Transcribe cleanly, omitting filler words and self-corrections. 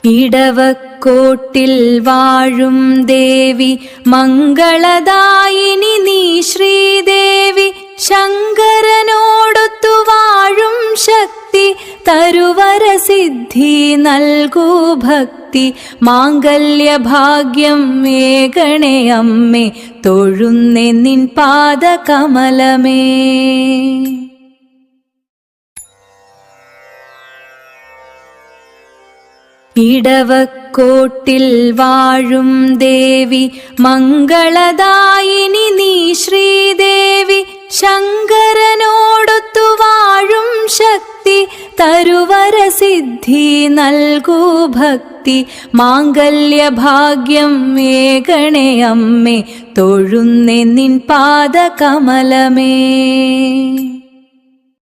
ഇടവക്കോട്ടിൽ വാഴും ദേവി മംഗളദായിനി നീ ശ്രീദേവി. ശങ്കരനോടൊത്തു വാഴും ശക്തി തരുവരസിദ്ധി നൽകൂ ഭക്തി. മാംഗല്യഭാഗ്യം ഏകണേ അമ്മേ, തൊഴുന്നേ നിൻ പാദകമലമേ. ഇടവക്കോട്ടിൽ വാഴും ദേവി മംഗളദായിനി നീ ശ്രീദേവി. ശങ്കരനോടൊത്തു വാഴും ശക്തി തരുവരസിദ്ധി നൽകൂ ഭക്തി. മാംഗല്യഭാഗ്യം ഏകണേ അമ്മേ, തൊഴുന്നേ നിൻ പാദകമലമേ.